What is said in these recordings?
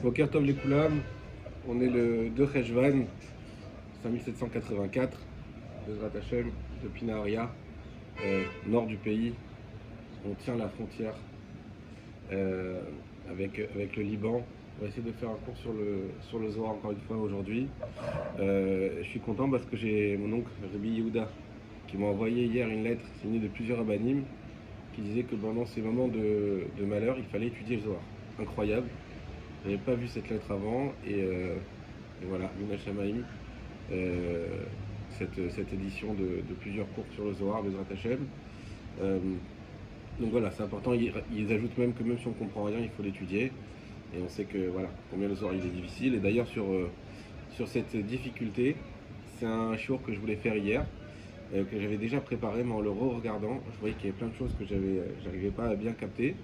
Boker Tov les Koulam, on est le 2 Cheshvan, 5784, Bezrat Hashem, de Pinaharia, nord du pays. On tient la frontière avec le Liban. On va essayer de faire un cours sur le Zohar encore une fois aujourd'hui. Je suis content parce que j'ai mon oncle Rabbi Yehuda qui m'a envoyé hier une lettre signée de plusieurs rabbanim qui disait que pendant ces moments de malheur, il fallait étudier le Zohar. Incroyable. Je n'avais pas vu cette lettre avant et voilà, Mina Shamaim, cette édition de plusieurs cours sur le Zohar, Bezrat Hashem. Donc voilà, c'est important. Ils ajoutent même que même si on ne comprend rien, il faut l'étudier. Et on sait que voilà, combien le Zohar il est difficile. Et d'ailleurs sur cette difficulté, c'est un shiur que je voulais faire hier, que j'avais déjà préparé, mais en le re-regardant, je voyais qu'il y avait plein de choses que j'arrivais pas à bien capter.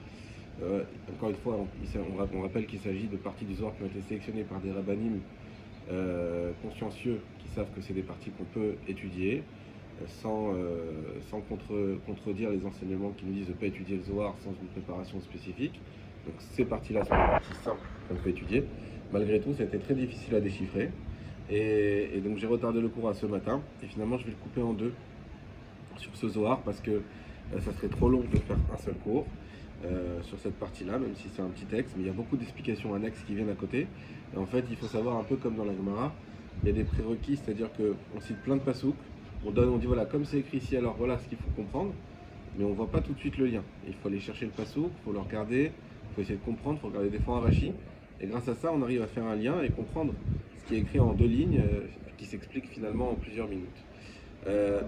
Encore une fois, on rappelle qu'il s'agit de parties du Zohar qui ont été sélectionnées par des rabbanim consciencieux qui savent que c'est des parties qu'on peut étudier sans contredire les enseignements qui nous disent de ne pas étudier le Zohar sans une préparation spécifique. Donc ces parties-là sont des parties simples qu'on peut étudier. Malgré tout, ça a été très difficile à déchiffrer. Et donc j'ai retardé le cours à ce matin. Et finalement, je vais le couper en deux sur ce Zohar parce que ça serait trop long de faire un seul cours. Sur cette partie-là, même si c'est un petit texte, mais il y a beaucoup d'explications annexes qui viennent à côté. Et en fait, il faut savoir un peu comme dans la Gemara, il y a des prérequis, c'est-à-dire qu'on cite plein de pasouks, on dit voilà, comme c'est écrit ici, alors voilà ce qu'il faut comprendre, mais on ne voit pas tout de suite le lien. Il faut aller chercher le pasouk, il faut le regarder, il faut essayer de comprendre, il faut regarder des fois en Rashi, et grâce à ça, on arrive à faire un lien et comprendre ce qui est écrit en deux lignes, qui s'explique finalement en plusieurs minutes.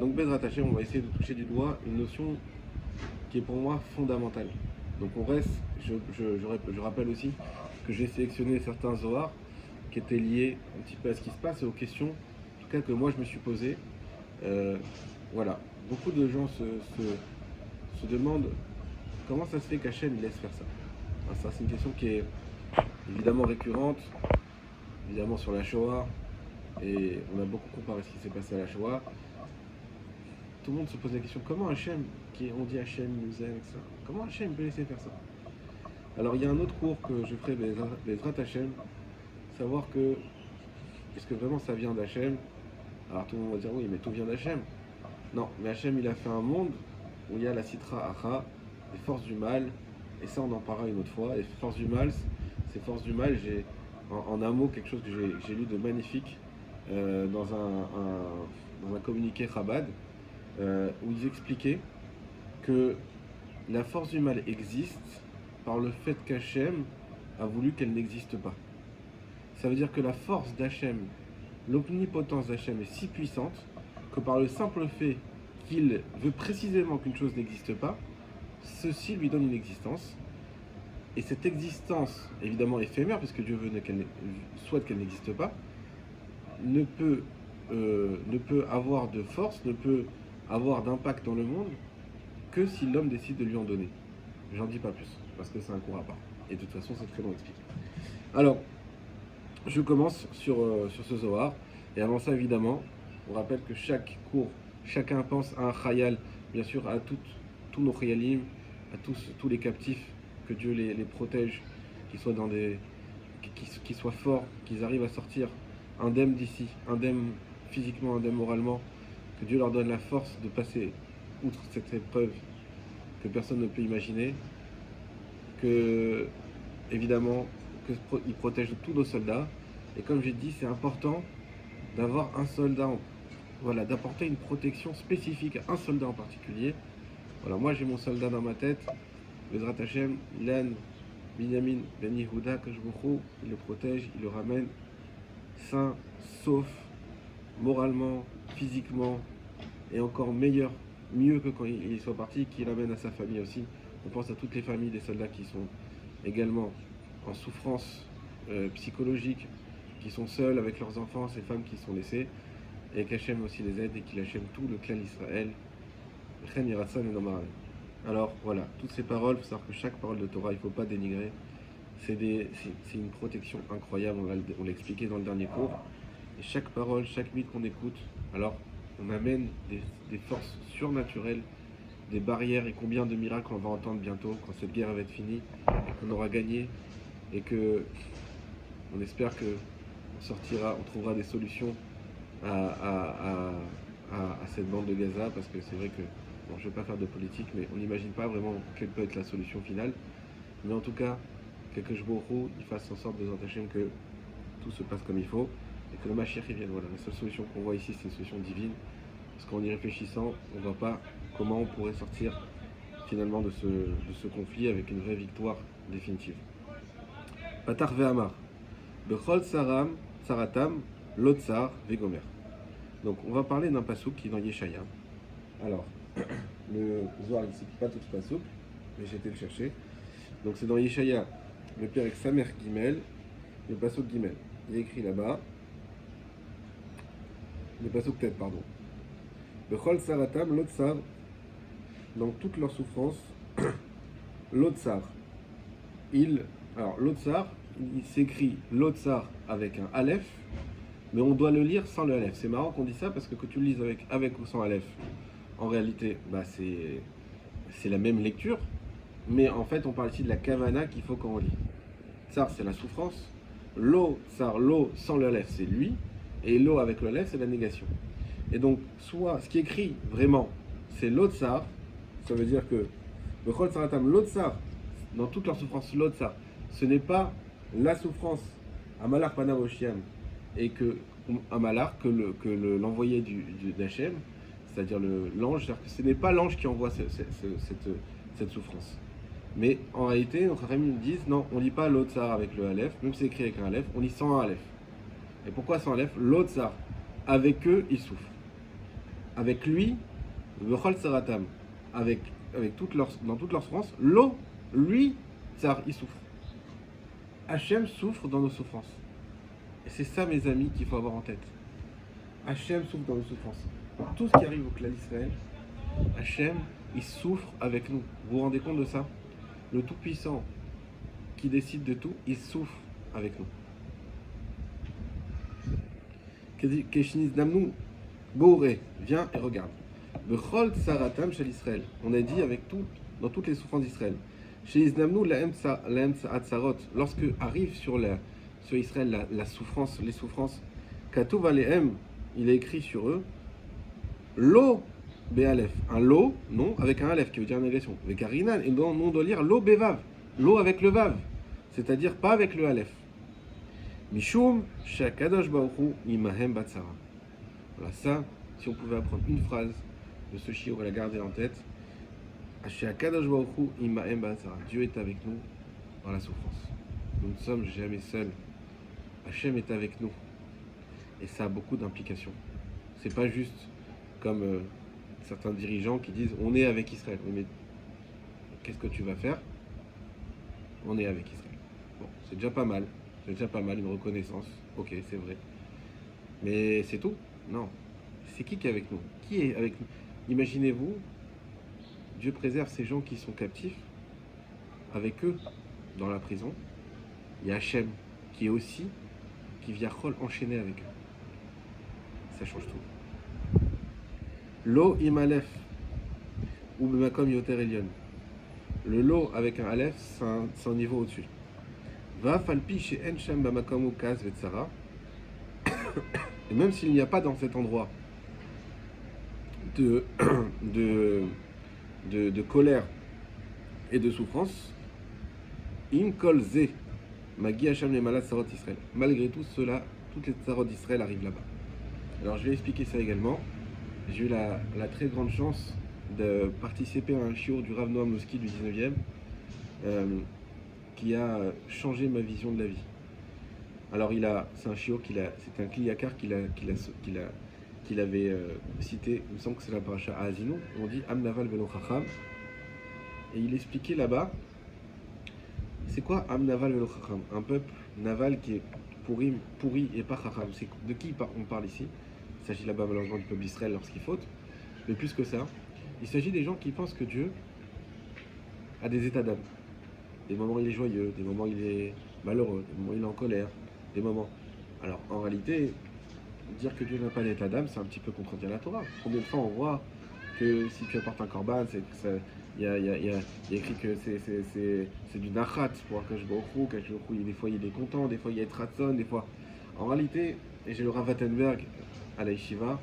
Donc Bezrat Hashem, on va essayer de toucher du doigt une notion qui est pour moi fondamentale. Donc on reste, je rappelle aussi que j'ai sélectionné certains Zohar qui étaient liés un petit peu à ce qui se passe et aux questions, en tout cas que moi je me suis posé. Voilà, beaucoup de gens se demandent comment ça se fait qu'Hachem laisse faire ça. Alors ça c'est une question qui est évidemment récurrente, évidemment sur la Shoah, et on a beaucoup comparé ce qui s'est passé à la Shoah. Tout le monde se pose la question, comment Hachem, on dit Hachem nous aime, etc. Comment Hachem peut laisser faire ça? Alors il y a un autre cours que je ferai, Bezrat Hachem, savoir que, est-ce que vraiment ça vient d'Hachem? Alors tout le monde va dire, oui, mais tout vient d'Hachem. Non, mais Hachem il a fait un monde où il y a la Sitra Acha, les forces du mal, et ça on en parlera une autre fois. Les forces du mal, ces forces du mal, j'ai en un mot quelque chose que j'ai lu de magnifique dans un communiqué Chabad, où ils expliquaient que la force du mal existe par le fait qu'Hachem a voulu qu'elle n'existe pas. Ça veut dire que la force d'Hachem, l'omnipotence d'Hachem est si puissante que par le simple fait qu'il veut précisément qu'une chose n'existe pas, ceci lui donne une existence. Et cette existence, évidemment éphémère, puisque Dieu souhaite qu'elle n'existe pas, ne peut avoir de force, ne peut avoir d'impact dans le monde que si l'homme décide de lui en donner. J'en dis pas plus, parce que c'est un cours à part. Et de toute façon, c'est très long à expliquer. Alors, je commence sur ce Zohar. Et avant ça, évidemment, on rappelle que chaque cours, chacun pense à un chayal, bien sûr, à tous nos chayalim, à tous les captifs, que Dieu les protège, qu'ils soient qu'ils soient forts, qu'ils arrivent à sortir indemnes d'ici, indemnes physiquement, indemnes moralement, que Dieu leur donne la force de passer outre cette épreuve que personne ne peut imaginer, que évidemment qu'il protège tous nos soldats. Et comme j'ai dit, c'est important d'avoir un soldat, voilà, d'apporter une protection spécifique à un soldat en particulier. Voilà, moi j'ai mon soldat dans ma tête, Bezrat Hashem, Ilan, Binyamin, Ben Yehuda, Kajbouchou, il le protège, il le ramène sain, sauf, moralement, physiquement, et encore mieux que quand il soit parti, qu'il l'amène à sa famille aussi. On pense à toutes les familles des soldats qui sont également en souffrance psychologique, qui sont seuls avec leurs enfants, ces femmes qui sont laissées, et qu'Hachem aussi les aide et qu'il Hachem tout le clan d'Israël. Alors voilà, toutes ces paroles, il faut savoir que chaque parole de Torah, il ne faut pas dénigrer. C'est une protection incroyable, on l'a expliqué dans le dernier cours. Et chaque parole, chaque mythe qu'on écoute, alors on amène des forces surnaturelles, des barrières, et combien de miracles on va entendre bientôt quand cette guerre va être finie et qu'on aura gagné, et que On espère que on trouvera des solutions à cette bande de Gaza, parce que c'est vrai que, bon, je ne vais pas faire de politique, mais on n'imagine pas vraiment quelle peut être la solution finale. Mais en tout cas, que Baruch il fasse en sorte de Hashem que tout se passe comme il faut et que le Mashiach vienne. Voilà, la seule solution qu'on voit ici, c'est une solution divine, parce qu'en y réfléchissant, on ne voit pas comment on pourrait sortir finalement de ce conflit avec une vraie victoire définitive. Patar ve'amar, bechol saratam, lotsar vegomer. Donc on va parler d'un pasouk qui est dans Yeshaya. Alors, le Zohar ici, pas tout ce pasouk, mais j'ai été le chercher. Donc c'est dans Yeshaya, le père avec sa mère Gimel, le pasouk Gimel. Il est écrit là-bas, le pasouk tête, pardon. Bechol saratam, lotsar, dans toute leur souffrance, lotsar. Alors lotsar, il s'écrit lotsar avec un aleph, mais on doit le lire sans le aleph. C'est marrant qu'on dise ça parce que tu le lises avec ou sans aleph, en réalité, c'est la même lecture, mais en fait, on parle ici de la kavana qu'il faut qu'on lit. Tsar, c'est la souffrance. Lo, tsar, lo sans le aleph, c'est lui, et lo avec le aleph, c'est la négation. Et donc, soit ce qui est écrit vraiment, c'est lo tsar, ça veut dire que le chol tsaratam lo tsar, dans toute leur souffrance, lo tsar, ce n'est pas la souffrance à malar panavoshiam, et que Amalar, que l'envoyé d'Hachem, c'est-à-dire l'ange, c'est-à-dire que ce n'est pas l'ange qui envoie cette souffrance. Mais en réalité, nos frères nous disent non, on ne lit pas l'Otsar avec le Aleph, même si c'est écrit avec un Aleph, on lit sans un Aleph. Et pourquoi sans Aleph? L'Otsar, avec eux, ils souffrent. Avec lui, Vechol Saratam, dans toute leur souffrance, l'eau, lui, Tsar, il souffre. Hachem souffre dans nos souffrances. Et c'est ça, mes amis, qu'il faut avoir en tête. Hachem souffre dans nos souffrances. Pour tout ce qui arrive au clan d'Israël, Hachem, il souffre avec nous. Vous vous rendez compte de ça? Le Tout-Puissant, qui décide de tout, il souffre avec nous. Keshinis Damnou, Bouré, viens et regarde. Bechol Tsaratam shel Israël. On a dit dans toutes les souffrances d'Israël. Chez Isnamnou, laem atzarot, lorsque arrive sur Israël la souffrance, les souffrances, Katouv alehem, il est écrit sur eux, lo be'alef, un lo, non, avec un alef qui veut dire négation, avec arinan, et non, on doit lire lo bevav, lo avec le vav, c'est-à-dire pas avec le alef. Mishum shakadosh baruchu imahem batsara. Voilà, ça, si on pouvait apprendre une phrase de ce shiur et la garder en tête, Dieu est avec nous dans la souffrance. Nous ne sommes jamais seuls. Hachem est avec nous. Et ça a beaucoup d'implications. C'est pas juste comme certains dirigeants qui disent on est avec Israël. Oui, mais qu'est-ce que tu vas faire? On est avec Israël. Bon, c'est déjà pas mal. C'est déjà pas mal, une reconnaissance. Ok, c'est vrai. Mais c'est tout? Non. C'est qui est avec nous? Qui est avec nous? Imaginez-vous, Dieu préserve ces gens qui sont captifs, avec eux, dans la prison. Il y a Hachem, qui vient enchaîner avec eux. Ça change tout. Lo imalef, ou bemakom yoter elion. Le lo avec un aleph, c'est un niveau au-dessus. Va falpi chez ensham bamakom ukaz vetsara. Et même s'il n'y a pas dans cet endroit de colère et de souffrance, in kol ze magi Hachem le malad sarot Israël. Malgré tout cela, toutes les sarot d'Israël arrivent là-bas. Alors je vais expliquer ça également. J'ai eu la très grande chance de participer à un shiur du Rav Noam Louski du 19e qui a changé ma vision de la vie. Alors c'est un shiur c'est un kliyakar qu'il avait cité, il me semble que c'est la paracha à Azino, on dit Am Naval Velo Chacham, et il expliquait là-bas, c'est quoi Am Naval Velo Chacham? Un peuple naval qui est pourri et pas Chacham. C'est de qui on parle ici? Il s'agit là-bas malheureusement du peuple d'Israël lorsqu'il faute, mais plus que ça, il s'agit des gens qui pensent que Dieu a des états d'âme. Des moments il est joyeux, des moments il est malheureux, des moments il est en colère, des moments... Alors en réalité, dire que Dieu n'a pas d'état d'âme, c'est un petit peu contredire la Torah. Combien de fois on voit que si tu apportes un korban, il y a écrit que c'est du nachat pour Akash Baruch Hu, des fois il est content, des fois il y a Etratzon, des fois. En réalité, et j'ai le Rav Wattenberg à la Yeshiva,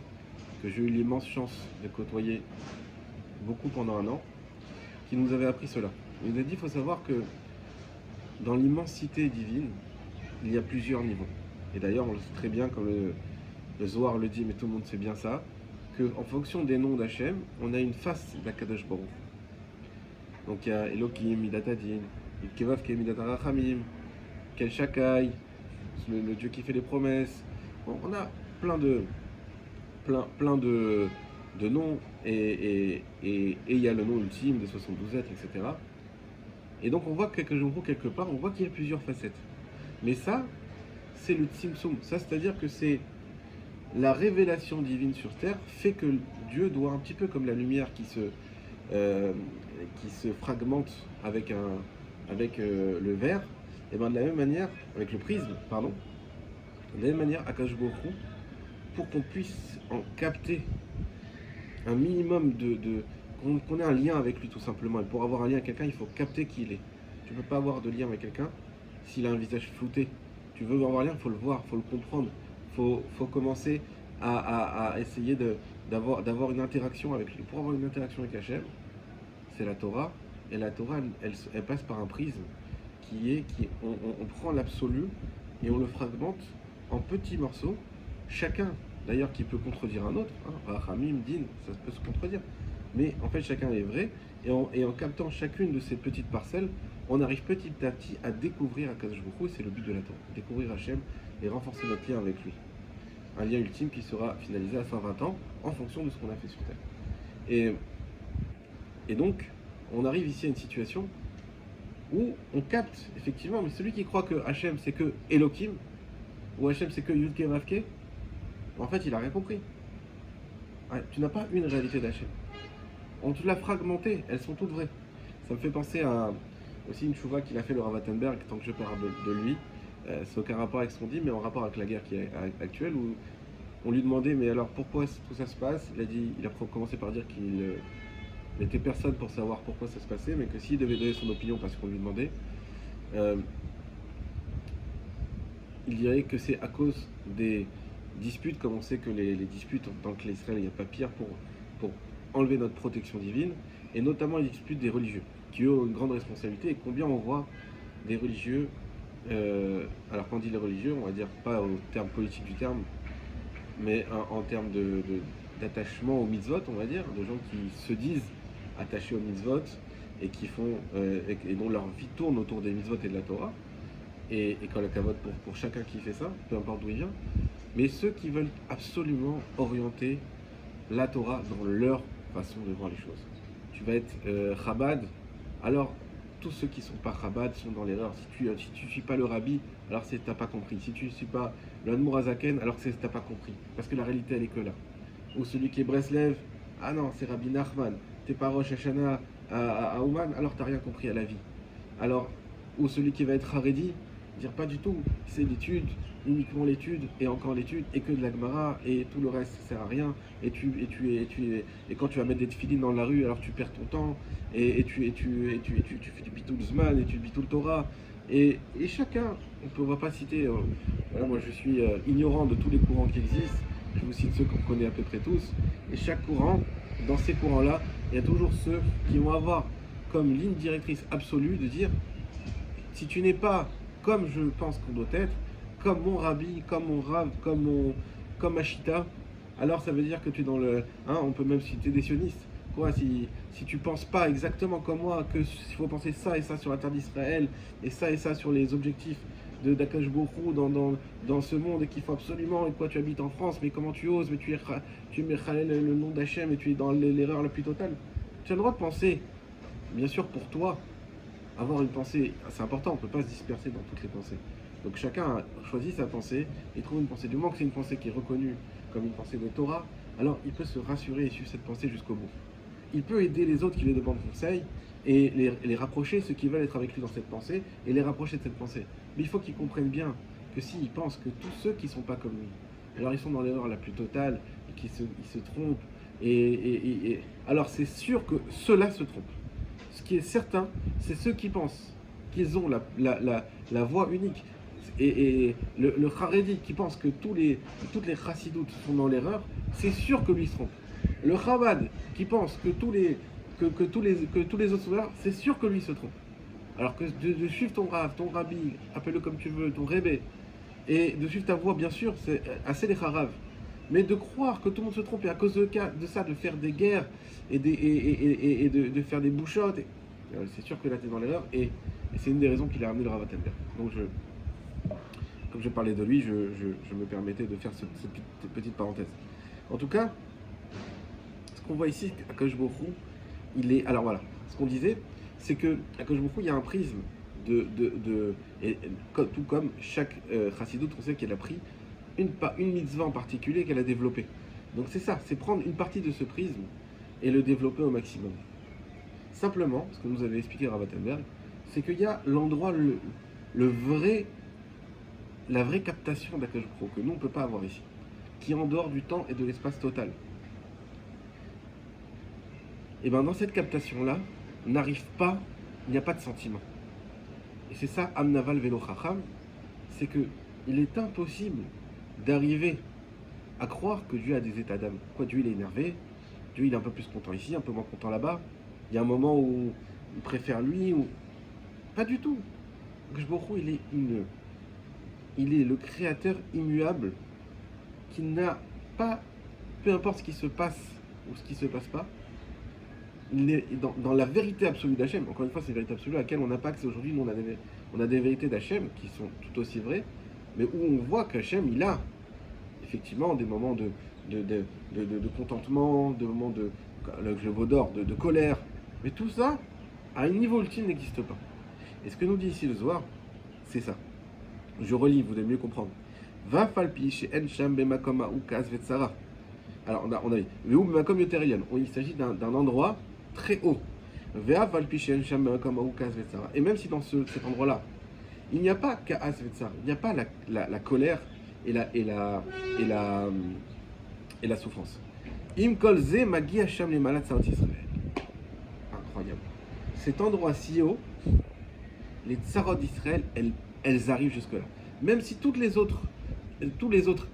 que j'ai eu l'immense chance de côtoyer beaucoup pendant un an, qui nous avait appris cela. Il nous a dit, il faut savoir que dans l'immensité divine, il y a plusieurs niveaux. Et d'ailleurs, on le sait très bien, comme le Zohar le dit, mais tout le monde sait bien ça, qu'en fonction des noms d'Hachem, on a une face d'Akadosh Baruch. Donc il y a Elohim, Midat Adin, Kevav Ke Midat Arachamim, Kel Shakai, le Dieu qui fait les promesses. Bon, on a plein de noms, et il y a le nom ultime des 72 êtres, etc. Et donc on voit quelque part, on voit qu'il y a plusieurs facettes. Mais ça, c'est le Tzimtzum. Ça, c'est-à-dire que c'est la révélation divine sur terre fait que Dieu doit, un petit peu comme la lumière qui se fragmente avec le verre, et bien de la même manière, avec le prisme, pardon, de la même manière, Akash Baruch Hu, pour qu'on puisse en capter un minimum qu'on ait un lien avec lui tout simplement. Et pour avoir un lien avec quelqu'un, il faut capter qui il est. Tu ne peux pas avoir de lien avec quelqu'un s'il a un visage flouté. Tu veux avoir un lien, il faut le voir, il faut le comprendre. Faut commencer à essayer d'avoir une interaction avec lui. Pour avoir une interaction avec Hachem, c'est la Torah. Et la Torah, elle passe par un prisme on prend l'absolu et on le fragmente en petits morceaux, chacun d'ailleurs qui peut contredire un autre, Rachamim, Din, ça peut se contredire, mais en fait chacun est vrai, et en captant chacune de ces petites parcelles, on arrive petit à petit à découvrir Akadosh Baruch Hu, et c'est le but de la Torah, découvrir Hachem et renforcer notre lien avec lui. Un lien ultime qui sera finalisé à 120 ans en fonction de ce qu'on a fait sur Terre. Et donc, on arrive ici à une situation où on capte effectivement, mais celui qui croit que Hachem c'est que Elohim, ou Hachem c'est que Yudke Vavke, en fait il a rien compris. Ouais, tu n'as pas une réalité d'Hachem. On te l'a fragmenté, elles sont toutes vraies. Ça me fait penser à aussi une chouva qu'il a fait le Rav Wattenberg, tant que je parle de lui. C'est aucun rapport avec ce qu'on dit, mais en rapport avec la guerre qui est actuelle, où on lui demandait, mais alors pourquoi tout ça se passe? Il a commencé par dire qu'il n'était personne pour savoir pourquoi ça se passait, mais que s'il devait donner son opinion parce qu'on lui demandait, il dirait que c'est à cause des disputes, comme on sait que les disputes, en tant que l'Israël, il n'y a pas pire pour enlever notre protection divine, et notamment les disputes des religieux, qui ont une grande responsabilité, et combien on voit des religieux, alors quand on dit les religieux, on va dire pas au terme politique du terme, mais en termes d'attachement aux mitzvot, on va dire, de gens qui se disent attachés aux mitzvot et qui font et dont leur vie tourne autour des mitzvot et de la Torah, et quand la kavod pour chacun qui fait ça, peu importe d'où il vient, mais ceux qui veulent absolument orienter la Torah dans leur façon de voir les choses. Tu vas être Chabad, alors tous ceux qui ne sont pas Chabad sont dans l'erreur. Si tu ne suis pas le Rabbi, alors c'est que tu n'as pas compris. Si tu ne suis pas le Admour Hazaken, alors c'est que tu n'as pas compris. Parce que la réalité, elle est que là. Ou celui qui est Breslev, ah non, c'est Rabbi Nachman. T'es pas Rosh Hashanah à Ouman, alors tu n'as rien compris à la vie. Alors, ou celui qui va être Haredi, dire pas du tout, c'est l'étude, uniquement l'étude, et encore l'étude, et que de la Gemara, et tout le reste, ça sert à rien. Et quand tu vas mettre des tefilines dans la rue, alors tu perds ton temps, et tu fais du bitul zman, et tu bitul Torah. Et chacun, on ne va pas citer, voilà, moi je suis ignorant de tous les courants qui existent, je vous cite ceux qu'on connaît à peu près tous, et chaque courant, dans ces courants-là, il y a toujours ceux qui vont avoir comme ligne directrice absolue de dire, si tu n'es pas comme je pense qu'on doit être, comme mon rabbi, comme mon rav, comme Ashita, alors ça veut dire que tu es dans le... on peut même citer des sionistes. Quoi, si tu ne penses pas exactement comme moi, qu'il faut penser ça et ça sur la terre d'Israël, et ça sur les objectifs d'Akash Baruch Hu dans ce monde, et qu'il faut absolument, et quoi tu habites en France, mais comment tu oses, mais tu mets le nom d'Hachem, et tu es dans l'erreur la plus totale. Tu as le droit de penser, bien sûr pour toi, avoir une pensée, c'est important, on ne peut pas se disperser dans toutes les pensées. Donc chacun a choisi sa pensée et trouve une pensée. Du moment que c'est une pensée qui est reconnue comme une pensée de Torah, alors il peut se rassurer et suivre cette pensée jusqu'au bout. Il peut aider les autres qui lui demandent conseil et les rapprocher, ceux qui veulent être avec lui dans cette pensée, et les rapprocher de cette pensée. Mais il faut qu'ils comprennent bien que s'ils pensent que tous ceux qui ne sont pas comme lui, alors ils sont dans l'erreur la plus totale, et qu'ils se trompent, alors c'est sûr que ceux-là se trompent. ce qui est certain, c'est ceux qui pensent qu'ils ont la voie unique. Et le Haredi qui pense que toutes les chassidoutes sont dans l'erreur, c'est sûr que lui se trompe. Le Chabad qui pense que tous les autres sont là, c'est sûr que lui se trompe. Alors que de suivre ton Rav, ton Rabbi, appelle-le comme tu veux, ton Rébé, et de suivre ta voie, bien sûr, c'est assez les Harav. Mais de croire que tout le monde se trompe et à cause de ça, de faire des guerres et de faire des bouchottes, c'est sûr que là tu es dans l'erreur et c'est une des raisons qu'il a ramené le Rav Attenberg. Donc comme je parlais de lui, je me permettais de faire cette petite parenthèse. En tout cas, ce qu'on voit ici, Akadosh Baruch Hu, il est. Alors voilà, ce qu'on disait, c'est que Akadosh Baruch Hu, il y a un prisme tout comme chaque chassidoute, on sait qu'elle a pris une mitzvah en particulier qu'elle a développée. Donc c'est ça, c'est prendre une partie de ce prisme et le développer au maximum. Simplement, ce que nous avait expliqué Rav Attenberg, c'est qu'il y a l'endroit, la vraie captation d'Akadosh Baruch Hu que nous on ne peut pas avoir ici, qui est en dehors du temps et de l'espace total. Et bien dans cette captation-là, n'arrive pas, il n'y a pas de sentiment. Et c'est ça, Amnaval Velo Chacham, c'est que il est impossible d'arriver à croire que Dieu a des états d'âme. Quoi, Dieu il est énervé, Dieu il est un peu plus content ici, un peu moins content là-bas. Il y a un moment où il préfère lui, ou pas du tout. Akadosh Baruch Hu, il est le créateur immuable qui n'a pas, peu importe ce qui se passe ou ce qui se passe pas, il est dans la vérité absolue d'Hachem. Encore une fois, c'est la vérité absolue à laquelle on n'a pas accès aujourd'hui. Nous, on a des vérités d'Hachem qui sont tout aussi vraies, mais où on voit qu'Hachem, il a effectivement des moments de contentement, des moments de colère. Mais tout ça, à un niveau ultime, n'existe pas. Et ce que nous dit ici le Zohar, c'est ça. Je relis, vous allez mieux comprendre. Va falpi chez Ensham bemakom aoukaz vetsara. Alors, on a dit, il s'agit d'un endroit très haut. Et même si dans cet endroit-là, il n'y a pas Ka'as Vetsar, il n'y a pas la colère et la souffrance. Incroyable. Cet endroit si haut, les tsarot d'Israël, elles arrivent jusque-là. Même si tous les autres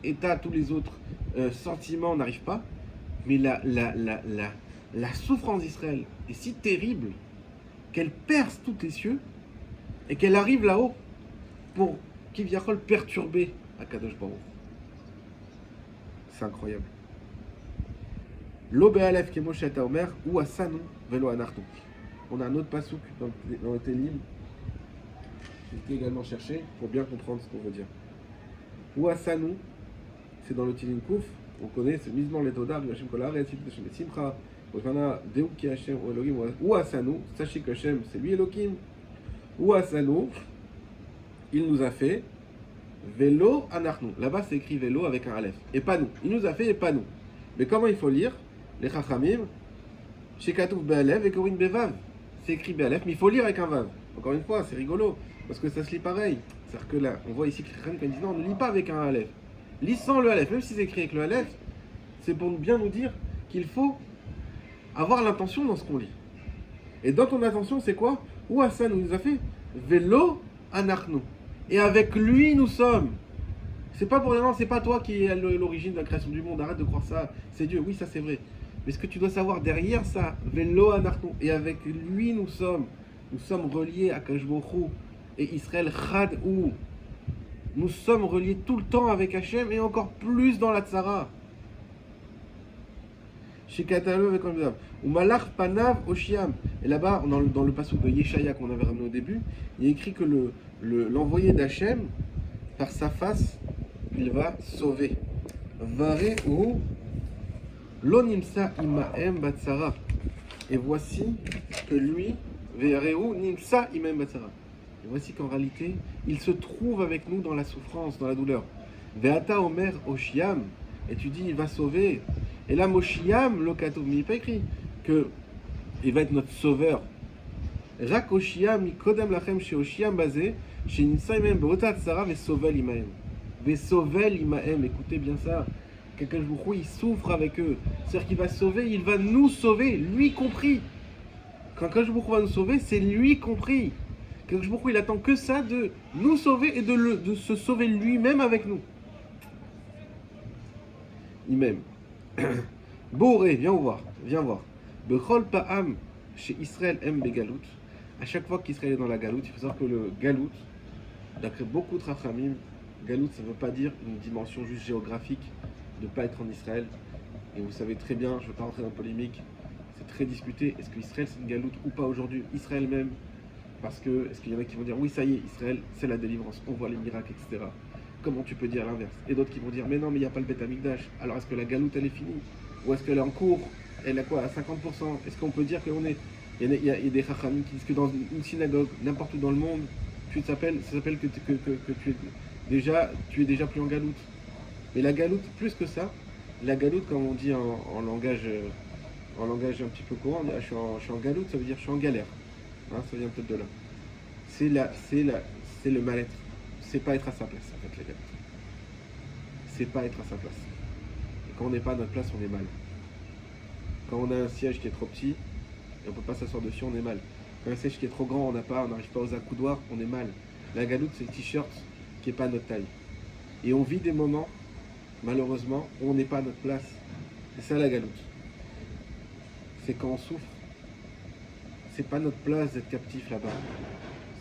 états, tous les autres sentiments n'arrivent pas, mais la souffrance d'Israël est si terrible qu'elle perce tous les cieux et qu'elle arrive là-haut pour Kivyachol perturber Akadosh Baruch. C'est incroyable. Lo be'alef kemoshe ta omer ou asanu velo anartu. On a un autre pasouk dans le Télim. J'ai également cherché pour bien comprendre ce qu'on veut dire. Ou asanu, c'est dans le Télim Kouf. On connaît ce misement les Todar, Hashem Kolar, et Simcha, Ojana, Deuki Hashem, ou Elohim, ou Asanu, sachez que Hashem, c'est lui Elohim, ou Asanu, il nous a fait Velo Anarnu. Là-bas, c'est écrit Velo avec un Aleph. Et pas nous. Il nous a fait et pas nous. Mais comment il faut lire les Chachamim, Shekatouf Be'alev et Korin Bevav. C'est écrit Be'alev, mais il faut lire avec un Vav. Encore une fois, c'est rigolo, parce que ça se lit pareil. C'est-à-dire que là, on voit ici que les Chachamim disent non, on ne lit pas avec un Aleph. Lis sans le Aleph, même si c'est écrit avec le Aleph, c'est pour bien nous dire qu'il faut avoir l'intention dans ce qu'on lit. Et dans ton intention, c'est quoi? Ou Hassan nous a fait Velo Anarnu. Et avec lui, nous sommes. C'est pas pour rien, c'est pas toi qui es l'origine de la création du monde. Arrête de croire ça. C'est Dieu. Oui, ça c'est vrai. Mais ce que tu dois savoir derrière ça, Velo Anarnu. Et avec lui, nous sommes. Nous sommes reliés à Akadosh Baruch Hu et Israël Chad ou. Nous sommes reliés tout le temps avec Hachem et encore plus dans la Tzara. Chez Katalo avec Ambidav. Ou Malach Panav Oshiam. Et là-bas, dans le passage de Yeshaya qu'on avait ramené au début, il y a écrit que l'envoyé d'Hachem, par sa face, il va sauver. Vare ou Lonimsa Imaem Batsara. Et voici que lui, Vereu Nimsa Imaem Batsara. Et voici qu'en réalité, il se trouve avec nous dans la souffrance, dans la douleur. Veata Omer Oshiam. Et tu dis, il va sauver. Et là, Moshiam, Lokato, mais il n'est pas écrit qu'il va être notre sauveur. Rak Oshiam, Kodem Lachem, chez Oshiam basé, chez Nimsaimem, Beotat Sarah, Vesovel Imaem. Vesovel Imaem, écoutez bien ça. Quelqu'un il souffre avec eux. C'est-à-dire qu'il va sauver, il va nous sauver, lui compris. Quand Akadosh Baruch Hu va nous sauver, c'est lui compris. Akadosh Baruch Hu, il attend que ça de nous sauver et de se sauver lui-même avec nous. Il m'aime. Boré, viens voir. Bechol Pa'am chez Israël M Begalout. À chaque fois qu'Israël est dans la galoute, il faut savoir que le galout, d'après beaucoup de Rachamim, galout ça ne veut pas dire une dimension juste géographique de ne pas être en Israël. Et vous savez très bien, je ne veux pas rentrer dans la polémique, c'est très discuté, est-ce que Israël c'est une galoute ou pas aujourd'hui, Israël même, parce que, est-ce qu'il y en a qui vont dire oui ça y est, Israël c'est la délivrance, on voit les miracles, etc. Comment tu peux dire l'inverse? Et d'autres qui vont dire mais non mais il n'y a pas le Beth Amikdash, alors est-ce que la galoute elle est finie? Ou est-ce qu'elle est en cours? Elle a quoi, à 50%? Est-ce qu'on peut dire qu'on est... Il y a des chachamim qui disent que dans une synagogue, n'importe où dans le monde, ça s'appelle que tu es déjà plus en galoute. Mais la galoute, plus que ça, la galoute, comme on dit en langage un petit peu courant, je suis en galoute, ça veut dire je suis en galère. Hein, ça vient peut-être de là. C'est le mal-être. C'est pas être à sa place, en fait, la galoute. C'est pas être à sa place. Et quand on n'est pas à notre place, on est mal. Quand on a un siège qui est trop petit, et on ne peut pas s'asseoir dessus, on est mal. Quand un siège qui est trop grand, on n'arrive pas aux accoudoirs, on est mal. La galoute, c'est le t-shirt qui n'est pas à notre taille. Et on vit des moments, malheureusement, où on n'est pas à notre place. C'est ça la galoute. C'est quand on souffre. C'est pas notre place d'être captif là-bas.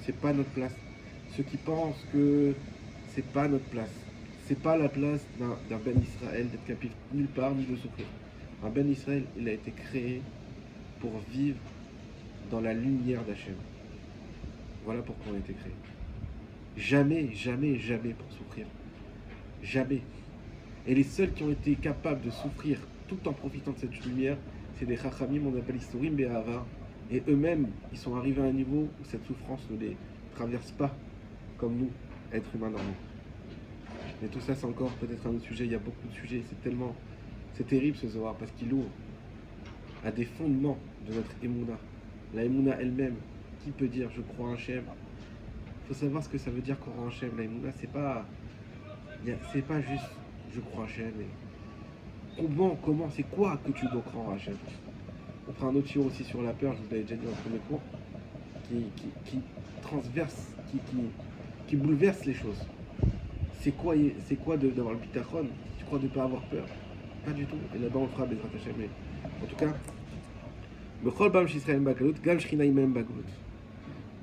C'est pas notre place. Ceux qui pensent que c'est pas notre place. C'est pas la place d'un Ben Israël d'être captif nulle part ni de souffrir. Un Ben Israël, il a été créé pour vivre dans la lumière d'Hachem. Voilà pourquoi on a été créé. Jamais pour souffrir. Jamais. Et les seuls qui ont été capables de souffrir tout en profitant de cette lumière, c'est des chachamim, on appelle Isurim Be'ahava. Et eux-mêmes, ils sont arrivés à un niveau où cette souffrance ne les traverse pas comme nous, êtres humains normaux. Mais tout ça, c'est encore peut-être un autre sujet. Il y a beaucoup de sujets. C'est terrible ce Zohar parce qu'il ouvre à des fondements de notre Emouna. La Emouna elle-même, qui peut dire je crois en Hachem? Il faut savoir ce que ça veut dire croire en Hachem. La Emouna, c'est pas juste je crois en Hachem. Comment, c'est quoi que tu dois croire en Hachem? On prend un autre shiur aussi sur la peur, je vous l'avais déjà dit dans le premier cours, qui transverse, qui bouleverse les choses. C'est quoi d'avoir le bitachon? Tu crois de ne pas avoir peur? Pas du tout. Et là-bas on le fera Bezrat Hashem. Mais en tout cas, Bechol Bam Shisrael Bagalut, Gam Shchina Imem Bagalut.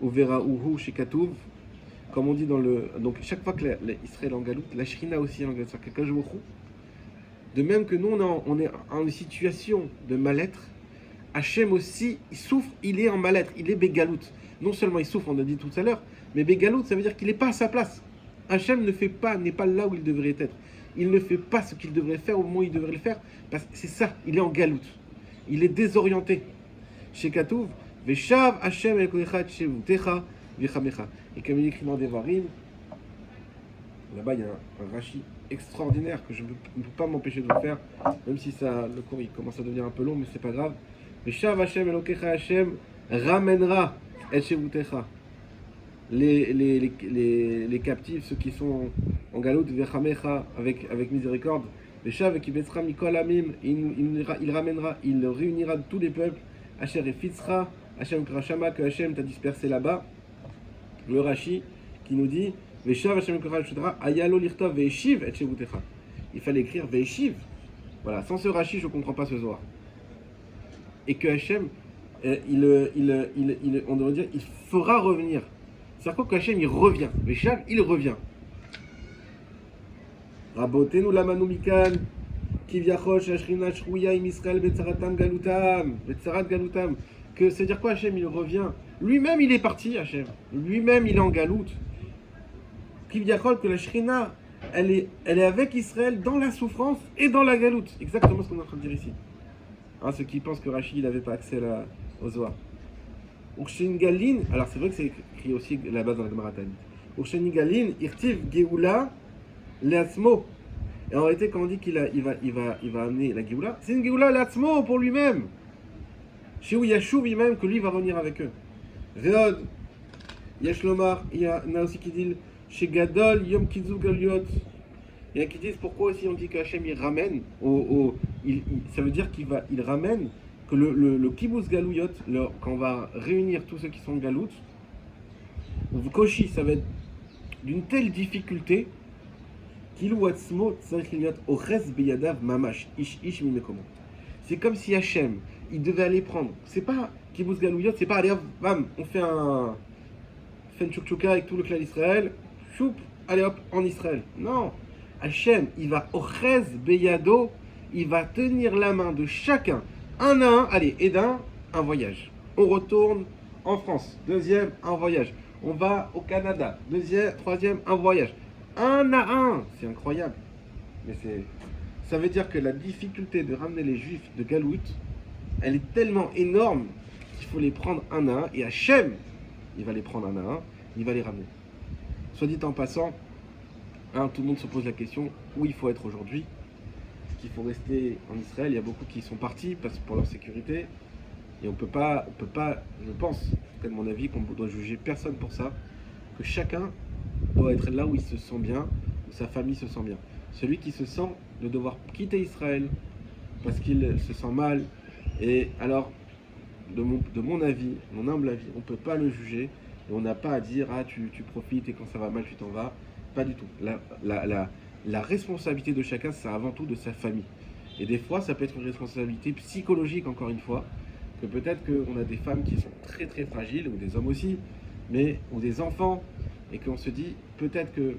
Uvera Uhu Shekatuv. Comme on dit dans le. Donc chaque fois que l'Israël en galoute, la Shrina aussi en galoute. De même que nous on est en une situation de mal-être, Hachem aussi il souffre, il est en mal-être, il est bégalout. Non seulement il souffre, on a dit tout à l'heure, mais bégalout ça veut dire qu'il n'est pas à sa place. Hachem n'est pas là où il devrait être. Il ne fait pas ce qu'il devrait faire au moment où il devrait le faire. Parce que c'est ça, il est en galoute. Il est désorienté. Chez Katouv, Veshav Hachem el Kodecha Tchevutecha Vichamecha. Et comme il écrit dans Devarim, là-bas il y a un Rashi extraordinaire que je ne peux pas m'empêcher de le faire, même si le cours il commence à devenir un peu long, mais c'est pas grave. Veshav Hachem el Kodecha Hachem ramènera et Tchevutecha. Les captifs, ceux qui sont en galoute, avec miséricorde, il ramènera, il réunira tous les peuples, Hachem et Fitzra, Hachem Krashama, que Hachem t'a dispersé là-bas. Le Rashi qui nous dit, il fallait écrire Veishiv. Voilà, sans ce Rashi, je ne comprends pas ce Zohar. Et que Hachem, on devrait dire, il fera revenir. C'est-à-dire quoi qu'Hachem il revient, Veshav il revient. Rabotenu lamanu mikan, kivyachol shashrina shrouya im Israël betzaratam galutam, betzarat galutam. Que c'est-à-dire quoi Hachem il revient? Lui-même il est parti Hachem, lui-même il est en galoute. Kivyachol que la shrina elle est avec Israël dans la souffrance et dans la galoute. Exactement ce qu'on est en train de dire ici. Hein, ceux qui pensent que Rashi il n'avait pas accès au Zohar. Alors c'est vrai que c'est écrit aussi là-bas dans la Gemara Tanit. Urshengalin irtiv geoula leatzmo. Et en réalité, quand on dit qu'il va amener la geoula, c'est une geoula leatzmo pour lui-même. Chez où Yashuv lui-même que lui va revenir avec eux. Veod, Yashlomar, il y en a aussi qui disent chez Gadol Yom Kizu Galiot. Il y en a qui disent pourquoi aussi on dit que Hachem il ramène ça veut dire qu'il ramène que le kibbutz galouyot, quand on va réunir tous ceux qui sont galout, Koshi, ça va être d'une telle difficulté qu'il c'est comme si Hachem, il devait aller prendre. C'est pas kibbutz galouyot, c'est pas allez hop, bam, on fait une tchouk-tchouka avec tout le clan d'Israël, choup, allez hop, en Israël. Non, Hachem, il va Ochez Beyado, il va tenir la main de chacun, un à un, allez, et un voyage. On retourne en France, deuxième, un voyage. On va au Canada, deuxième, troisième, un voyage. Un à un, c'est incroyable. Mais ça veut dire que la difficulté de ramener les Juifs de Galout, elle est tellement énorme qu'il faut les prendre un à un, et Hachem, il va les prendre un à un, il va les ramener. Soit dit en passant, tout le monde se pose la question où il faut être aujourd'hui. Est-ce qu'il faut rester en Israël? Il y a beaucoup qui sont partis pour leur sécurité. Et on peut pas, je pense, en tout cas de mon avis, qu'on doit juger personne pour ça, que chacun doit être là où il se sent bien, où sa famille se sent bien. Celui qui se sent de devoir quitter Israël parce qu'il se sent mal, et alors, de mon avis, mon humble avis, on ne peut pas le juger, et on n'a pas à dire, tu profites et quand ça va mal, tu t'en vas. Pas du tout. La responsabilité de chacun, c'est avant tout de sa famille. Et des fois, ça peut être une responsabilité psychologique, encore une fois, que peut-être qu'on a des femmes qui sont très très fragiles, ou des hommes aussi, ou des enfants, et qu'on se dit, peut-être que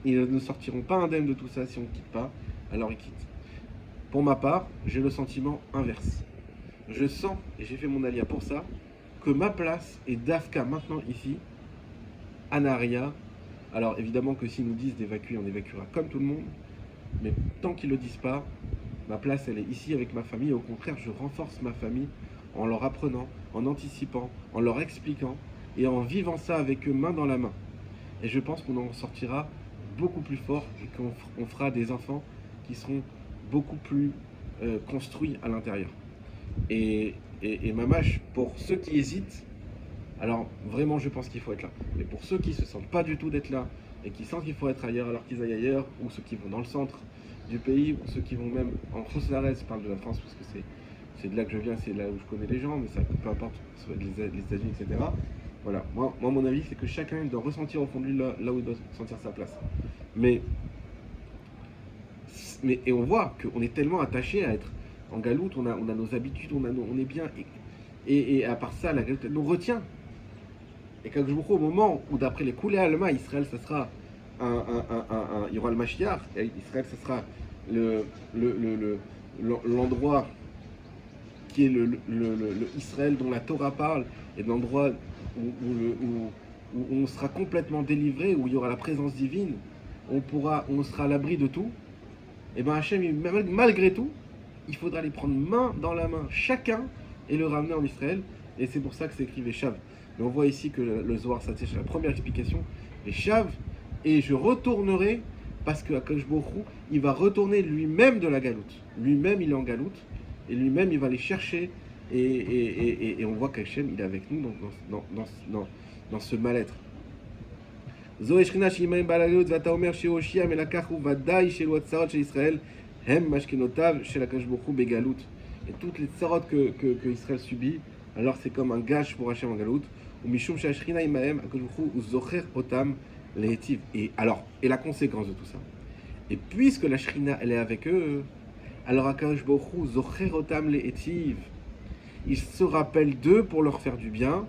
ils ne sortiront pas indemnes de tout ça si on ne quitte pas, alors ils quittent. Pour ma part, j'ai le sentiment inverse. Je sens, et j'ai fait mon alia pour ça, que ma place est d'Afka maintenant ici, à Naria. Alors évidemment que s'ils nous disent d'évacuer, on évacuera comme tout le monde, mais tant qu'ils ne le disent pas, ma place elle est ici avec ma famille, et au contraire je renforce ma famille en leur apprenant, en anticipant, en leur expliquant, et en vivant ça avec eux main dans la main. Et je pense qu'on en sortira beaucoup plus fort, et qu'on fera des enfants qui seront beaucoup plus construits à l'intérieur. Et Mamash, pour ceux qui hésitent, alors vraiment je pense qu'il faut être là. Mais pour ceux qui ne se sentent pas du tout d'être là, et qui sentent qu'il faut être ailleurs alors qu'ils aillent ailleurs, ou ceux qui vont dans le centre du pays, ou ceux qui vont même en Khoslarès, je parle de la France parce que c'est de là que je viens, c'est là où je connais les gens, mais ça peu importe, soit les États-Unis, etc. Voilà, moi mon avis c'est que chacun doit ressentir au fond de lui là où il doit sentir sa place. Mais et on voit qu'on est tellement attaché à être en galoute, on a nos habitudes, on est bien, et à part ça, la galoute elle nous retient. Et quand je vous crois au moment où d'après les coulées allemands, Israël ça sera il y aura le Mashiach, et Israël ça sera l'endroit qui est le Israël dont la Torah parle, et l'endroit où on sera complètement délivré, où il y aura la présence divine, on sera à l'abri de tout. Et bien Hachem, malgré tout, il faudra les prendre main dans la main, chacun, et le ramener en Israël. Et c'est pour ça que c'est écrit Veshav. Mais on voit ici que le Zohar s'attache à la première explication, Veshav, et je retournerai, parce que Akadosh Baruch Hu, il va retourner lui-même de la galoute. Lui-même, il est en galoute, et lui-même, il va les chercher, et on voit qu'Hachem, il est avec nous dans ce mal-être. Zoé Shrina Shimaim Balalut, Vata Omer Sheoshia, Melakachu, Vadaï, Shelo Tsarot, chez Israël, Hem Mashkinotav, chez Akadosh Baruch Hu, Begalout. Et toutes les tsarot que Israël subit, alors c'est comme un gage pour Hachem en galout. Ou Mishum Shashrina Imahem, Akadosh Baruch Hu, Zocher Otam, Lehetiv. Et la conséquence de tout ça. Et puisque la Shrina, elle est avec eux, alors Akadosh Baruch Hu, Zocher Otam, Lehetiv. Il se rappelle d'eux pour leur faire du bien.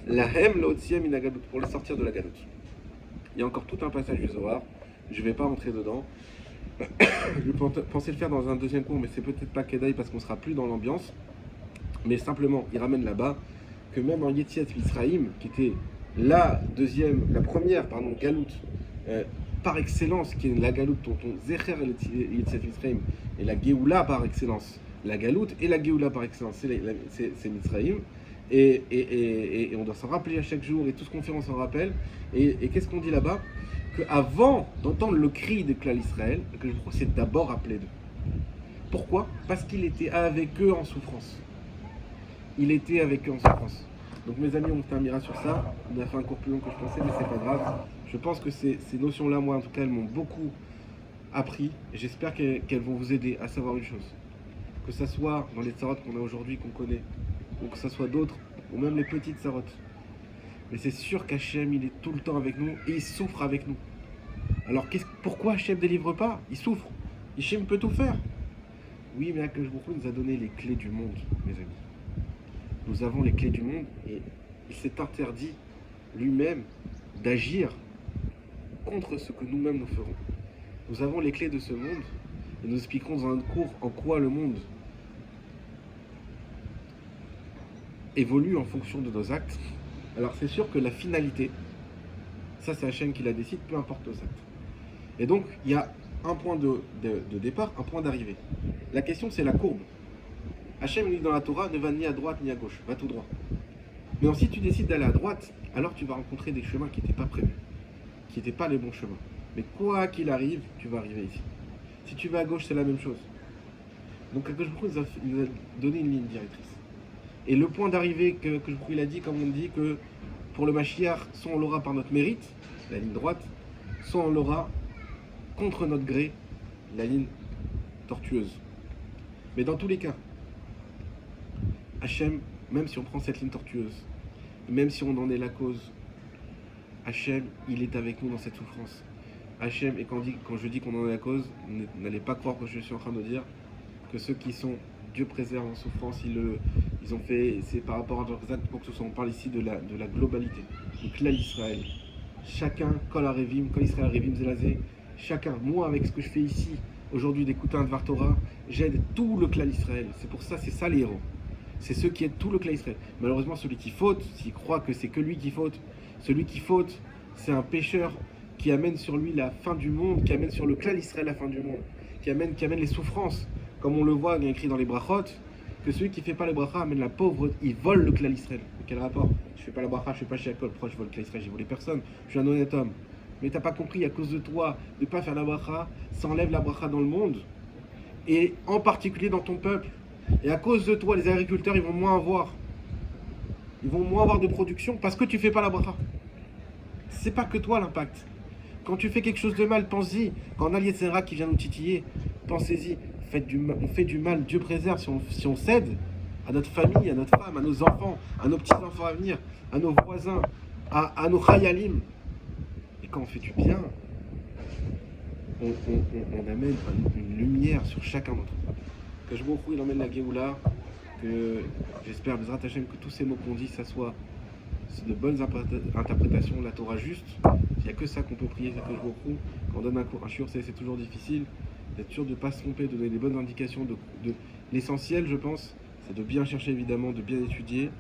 La Hem Lotsiem Inagalout, pour les sortir de la galoute. Il y a encore tout un passage du Zohar, je ne vais pas rentrer dedans. Je pensais le faire dans un deuxième cours, mais c'est peut-être pas Kedaï parce qu'on sera plus dans l'ambiance. Mais simplement, il ramène là-bas que même en Yetziat Mitzrayim, qui était la première galoute par excellence, qui est la galoute dont on Zecher Yetziat Mitzrayim, et la Géoula par excellence, la galoute et la Géoula par excellence, c'est Mitzrayim. Et on doit s'en rappeler à chaque jour, et tout ce qu'on fait, on s'en rappelle. Et qu'est-ce qu'on dit là-bas? Qu'avant d'entendre le cri de Klal Israël, que je crois que c'est d'abord appelé d'eux. Pourquoi? Parce qu'il était avec eux en souffrance. Il était avec eux en souffrance. Donc mes amis, on terminera sur ça. On a fait un cours plus long que je pensais, mais c'est pas grave. Je pense que ces notions-là, moi en tout cas, elles m'ont beaucoup appris. Et j'espère qu'elles vont vous aider à savoir une chose. que ce soit dans les tsarotes qu'on a aujourd'hui, qu'on connaît, ou que ce soit d'autres, ou même les petites tsarotes. Mais c'est sûr qu'Hachem, il est tout le temps avec nous et il souffre avec nous. Alors pourquoi Hachem ne délivre pas? Il souffre. Hachem peut tout faire. Oui, mais Akadosh Baruch Hu nous a donné les clés du monde, mes amis. Nous avons les clés du monde et il s'est interdit lui-même d'agir contre ce que nous-mêmes nous ferons. Nous avons les clés de ce monde et nous expliquerons dans un cours en quoi le monde évolue en fonction de nos actes. Alors c'est sûr que la finalité, ça c'est Hachem qui la décide, peu importe nos actes. Et donc il y a un point de départ, un point d'arrivée. La question c'est la courbe. Hachem dit dans la Torah, ne va ni à droite ni à gauche, va tout droit. Mais si tu décides d'aller à droite, alors tu vas rencontrer des chemins qui n'étaient pas prévus, qui n'étaient pas les bons chemins. Mais quoi qu'il arrive, tu vas arriver ici. Si tu vas à gauche, c'est la même chose. Donc Akadosh Baruch Hu nous a donné une ligne directrice. Et le point d'arrivée que Akadosh Baruch Hu a dit, comme on dit, que pour le Mashiach, soit on l'aura par notre mérite, la ligne droite, soit on l'aura contre notre gré, la ligne tortueuse. Mais dans tous les cas, Hachem, même si on prend cette ligne tortueuse, même si on en est la cause, Hachem, il est avec nous dans cette souffrance. Hachem, et quand je dis qu'on en est la cause, n'allez pas croire que je suis en train de dire que ceux qui sont Dieu préserve en souffrance, ils ont fait, c'est par rapport à leurs actes pour que ce soit, on parle ici de la globalité, du clan d'Israël. Chacun, Kol Arevim, Kol Israël Arevim Zelazé, chacun, moi avec ce que je fais ici, aujourd'hui d'écouter un Dvar Torah, j'aide tout le clan d'Israël. C'est pour ça, c'est ça les héros. C'est ceux qui aident tout le clan d'Israël. Malheureusement, celui qui faute, s'il croit que c'est que lui qui faute, celui qui faute, c'est un pécheur qui amène sur lui la fin du monde, qui amène sur le clan d'Israël la fin du monde, qui amène les souffrances. Comme on le voit, il y a écrit dans les brachot, que celui qui ne fait pas les brachas amène la pauvreté, il vole le clan d'Israël. Quel rapport? Je ne fais pas la bracha, je ne fais pas Shiakol, pourquoi je vole le clan d'Israël? J'ai volé personne, je suis un honnête homme. Mais tu n'as pas compris, à cause de toi, de ne pas faire la bracha, ça enlève la bracha dans le monde, et en particulier dans ton peuple. Et à cause de toi, les agriculteurs, ils vont moins avoir. Ils vont moins avoir de production parce que tu ne fais pas la bracha. C'est pas que toi l'impact. Quand tu fais quelque chose de mal, pense-y. Quand on a l'Yetzera qui vient nous titiller, pensez-y. On fait du mal, Dieu préserve si on cède à notre famille, à notre femme, à nos enfants, à nos petits-enfants à venir, à nos voisins, à nos chayalim. Et quand on fait du bien, on amène une lumière sur chacun d'entre nous. Que je m'en il emmène la Géoula, que j'espère, Bezrat Hashem, que tous ces mots qu'on dit, ça soit de bonnes interprétations, la Torah juste. Il n'y a que ça qu'on peut prier, c'est que je m'en quand on donne un shiur, c'est toujours difficile, d'être sûr de ne pas se tromper, de donner des bonnes indications. L'essentiel, je pense, c'est de bien chercher évidemment, de bien étudier,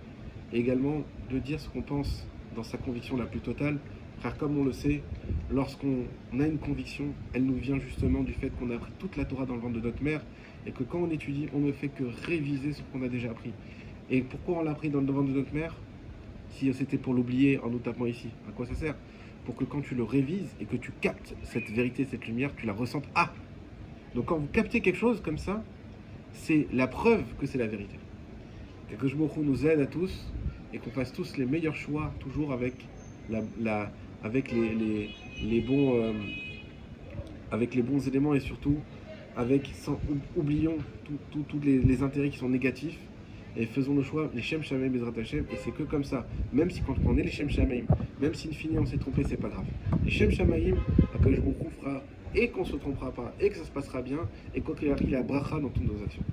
et également de dire ce qu'on pense dans sa conviction la plus totale. Car comme on le sait, lorsqu'on a une conviction, elle nous vient justement du fait qu'on a appris toute la Torah dans le ventre de notre mère, et que quand on étudie, on ne fait que réviser ce qu'on a déjà appris. Et pourquoi on l'a appris dans le ventre de notre mère? Si c'était pour l'oublier en nous tapant ici, à quoi ça sert? Pour que quand tu le révises et que tu captes cette vérité, cette lumière, tu la ressentes. Ah! Donc quand vous captez quelque chose comme ça, c'est la preuve que c'est la vérité. Que je nous aide à tous et qu'on fasse tous les meilleurs choix, toujours avec avec les bons éléments et surtout oublions tous les intérêts qui sont négatifs et faisons nos choix, les Shem Shamaim Bezrat Hashem, et c'est que comme ça, même si quand on est les Shem Shamaim, même si in fine on s'est trompé, c'est pas grave. Les Shem Shamaim, Akadosh Baruch Hu fera et qu'on se trompera pas et que ça se passera bien et quoi qu'il arrive, il y a bracha dans toutes nos actions.